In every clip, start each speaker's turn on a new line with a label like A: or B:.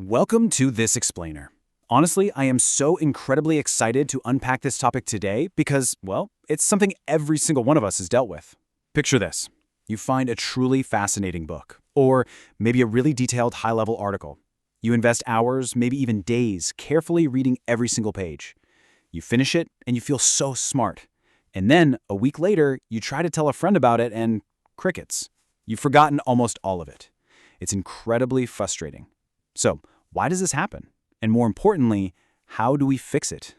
A: Welcome to This Explainer. Honestly, I am so incredibly excited to unpack this topic today because, well, it's something every single one of us has dealt with. Picture this. You find a truly fascinating book, or maybe a really detailed high-level article. You invest hours, maybe even days, carefully reading every single page. You finish it, and you feel so smart. And then, a week later, you try to tell a friend about it, and crickets. You've forgotten almost all of it. It's incredibly frustrating. So, why does this happen? And more importantly, how do we fix it?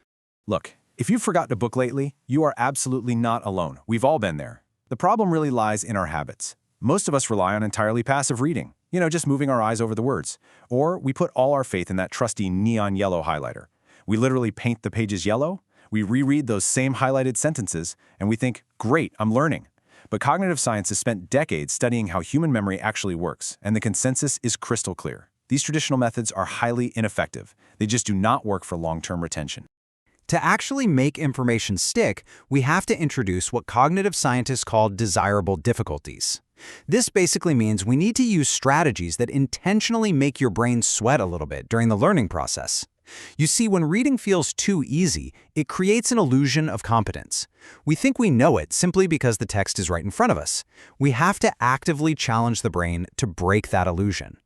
B: Look, if you've forgotten a book lately, you are absolutely not alone. We've all been there. The problem really lies in our habits. Most of us rely on entirely passive reading, just moving our eyes over the words. Or we put all our faith in that trusty neon yellow highlighter. We literally paint the pages yellow, we reread those same highlighted sentences, and we think, great, I'm learning. But cognitive science has spent decades studying how human memory actually works, and the consensus is crystal clear. These traditional methods are highly ineffective. They just do not work for long-term retention.
C: To actually make information stick, we have to introduce what cognitive scientists call desirable difficulties. This basically means we need to use strategies that intentionally make your brain sweat a little bit during the learning process. You see, when reading feels too easy, it creates an illusion of competence. We think we know it simply because the text is right in front of us. We have to actively challenge the brain to break that illusion.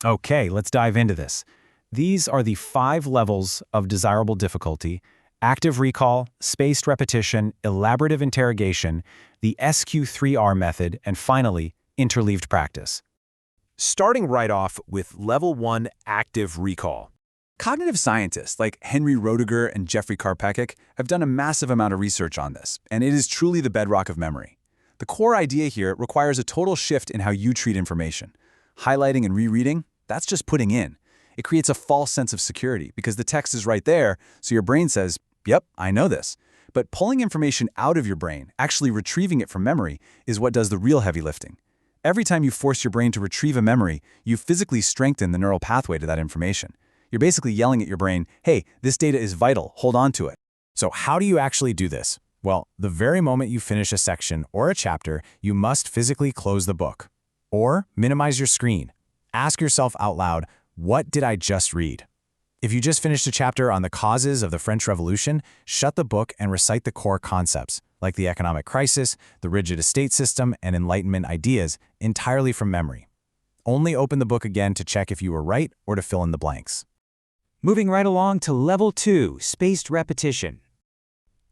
B: Okay, let's dive into this. These are the 5 levels of desirable difficulty: active recall, spaced repetition, elaborative interrogation, the SQ3R method, and finally, interleaved practice. Starting right off with level 1, active recall. Cognitive scientists like Henry Roediger and Jeffrey Karpekik have done a massive amount of research on this, and it is truly the bedrock of memory. The core idea here requires a total shift in how you treat information. Highlighting and rereading, that's just putting in. It creates a false sense of security because the text is right there, so your brain says, yep, I know this. But pulling information out of your brain, actually retrieving it from memory, is what does the real heavy lifting. Every time you force your brain to retrieve a memory, you physically strengthen the neural pathway to that information. You're basically yelling at your brain, hey, this data is vital, hold on to it. So how do you actually do this? Well, the very moment you finish a section or a chapter, you must physically close the book. Or minimize your screen. Ask yourself out loud, what did I just read? If you just finished a chapter on the causes of the French Revolution, shut the book and recite the core concepts, like the economic crisis, the rigid estate system, and Enlightenment ideas, entirely from memory. Only open the book again to check if you were right or to fill in the blanks.
A: Moving right along to level 2, spaced repetition.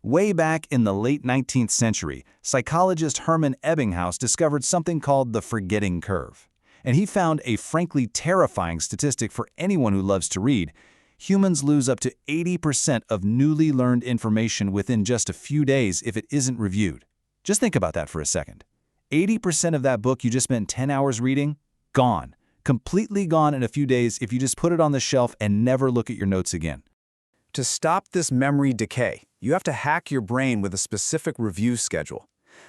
A: Way back in the late 19th century, psychologist Hermann Ebbinghaus discovered something called the forgetting curve. And he found a frankly terrifying statistic for anyone who loves to read. Humans lose up to 80% of newly learned information within just a few days if it isn't reviewed. Just think about that for a second. 80% of that book you just spent 10 hours reading, gone. Completely gone in a few days if you just put it on the shelf and never look at your notes again. To stop this memory decay, you have to hack your brain with a specific review schedule.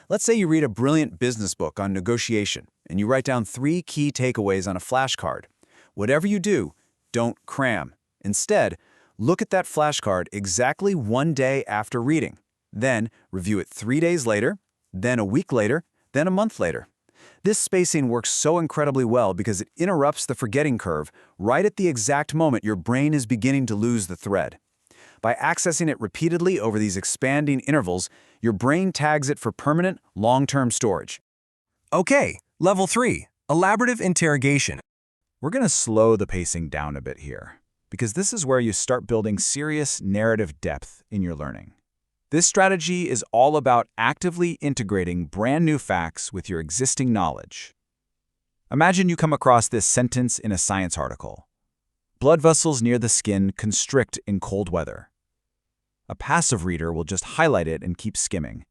A: Let's say you read a brilliant business book on negotiation, and you write down 3 key takeaways on a flashcard. Whatever you do, don't cram. Instead, look at that flashcard exactly 1 day after reading. Then review it 3 days later, then a week later, then a month later. This spacing works so incredibly well because it interrupts the forgetting curve right at the exact moment your brain is beginning to lose the thread. By accessing it repeatedly over these expanding intervals, your brain tags it for permanent, long-term storage.
B: Okay, level 3, elaborative interrogation.
A: We're going to slow the pacing down a bit here, because this is where you start building serious narrative depth in your learning. This strategy is all about actively integrating brand new facts with your existing knowledge. Imagine you come across this sentence in a science article. Blood vessels near the skin constrict in cold weather. A passive reader will just highlight it and keep skimming.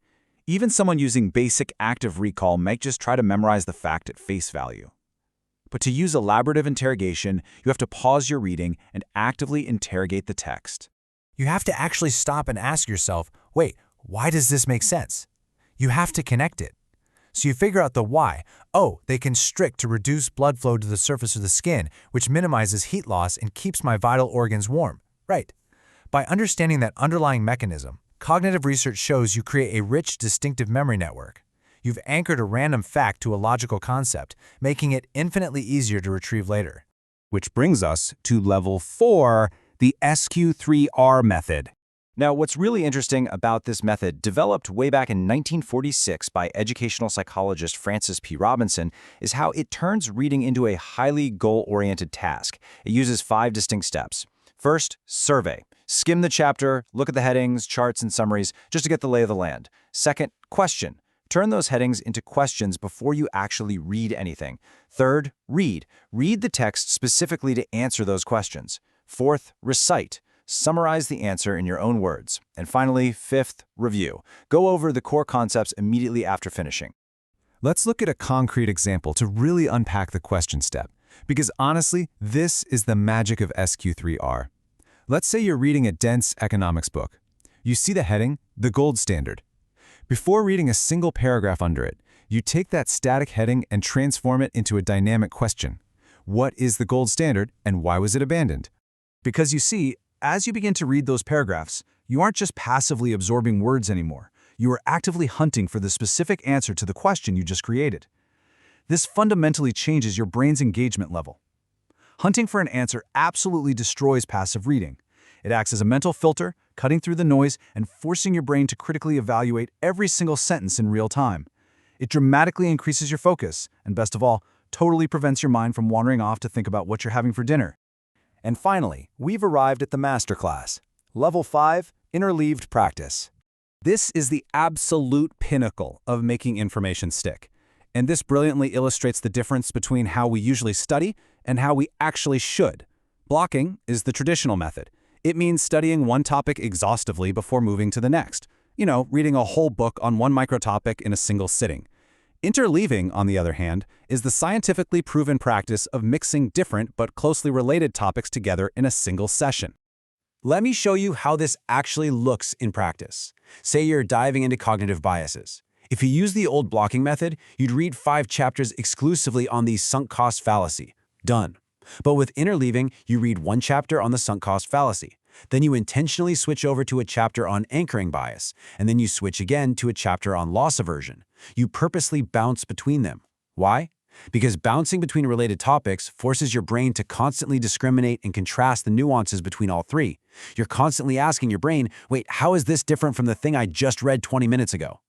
A: Even someone using basic active recall might just try to memorize the fact at face value. But to use elaborative interrogation, you have to pause your reading and actively interrogate the text.
B: You have to actually stop and ask yourself, wait, why does this make sense? You have to connect it. So you figure out the why. Oh, they constrict to reduce blood flow to the surface of the skin, which minimizes heat loss and keeps my vital organs warm. Right. By understanding that underlying mechanism, cognitive research shows you create a rich, distinctive memory network. You've anchored a random fact to a logical concept, making it infinitely easier to retrieve later. Which brings us to level 4, the SQ3R method.
A: Now, what's really interesting about this method, developed way back in 1946 by educational psychologist Francis P. Robinson, is how it turns reading into a highly goal-oriented task. It uses 5 distinct steps. First, survey. Skim the chapter, look at the headings, charts, and summaries just to get the lay of the land. Second, question. Turn those headings into questions before you actually read anything. Third, read. Read the text specifically to answer those questions. Fourth, recite. Summarize the answer in your own words. And finally, fifth, review. Go over the core concepts immediately after finishing.
B: Let's look at a concrete example to really unpack the question step. Because honestly, this is the magic of SQ3R. Let's say you're reading a dense economics book. You see the heading, the gold standard. Before reading a single paragraph under it, you take that static heading and transform it into a dynamic question. What is the gold standard and why was it abandoned? Because you see, as you begin to read those paragraphs, you aren't just passively absorbing words anymore. You are actively hunting for the specific answer to the question you just created. This fundamentally changes your brain's engagement level. Hunting for an answer absolutely destroys passive reading. It acts as a mental filter, cutting through the noise and forcing your brain to critically evaluate every single sentence in real time. It dramatically increases your focus, and best of all, totally prevents your mind from wandering off to think about what you're having for dinner.
A: And finally, we've arrived at the masterclass. Level 5, interleaved practice.
B: This is the absolute pinnacle of making information stick. And this brilliantly illustrates the difference between how we usually study and how we actually should. Blocking is the traditional method. It means studying one topic exhaustively before moving to the next. You know, reading a whole book on one microtopic in a single sitting. Interleaving, on the other hand, is the scientifically proven practice of mixing different but closely related topics together in a single session. Let me show you how this actually looks in practice. Say you're diving into cognitive biases. If you use the old blocking method, you'd read 5 chapters exclusively on the sunk cost fallacy. Done. But with interleaving, you read 1 chapter on the sunk cost fallacy. Then you intentionally switch over to a chapter on anchoring bias, and then you switch again to a chapter on loss aversion. You purposely bounce between them. Why? Because bouncing between related topics forces your brain to constantly discriminate and contrast the nuances between all 3. You're constantly asking your brain, wait, how is this different from the thing I just read 20 minutes ago?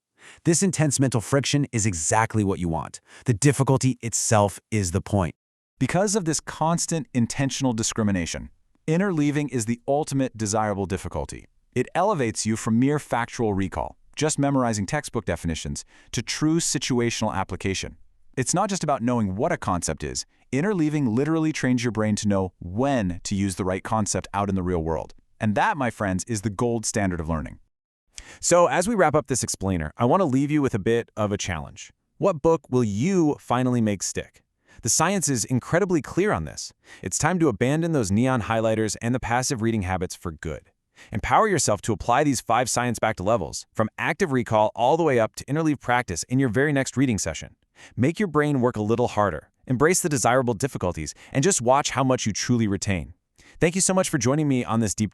B: This intense mental friction is exactly what you want. The difficulty itself is the point. Because of this constant intentional discrimination, interleaving is the ultimate desirable difficulty. It elevates you from mere factual recall, just memorizing textbook definitions, to true situational application. It's not just about knowing what a concept is. Interleaving literally trains your brain to know when to use the right concept out in the real world. And that, my friends, is the gold standard of learning. So as we wrap up this explainer, I want to leave you with a bit of a challenge. What book will you finally make stick? The science is incredibly clear on this. It's time to abandon those neon highlighters and the passive reading habits for good. Empower yourself to apply these 5 science-backed levels, from active recall all the way up to interleave practice in your very next reading session. Make your brain work a little harder, embrace the desirable difficulties, and just watch how much you truly retain. Thank you so much for joining me on this deep dive.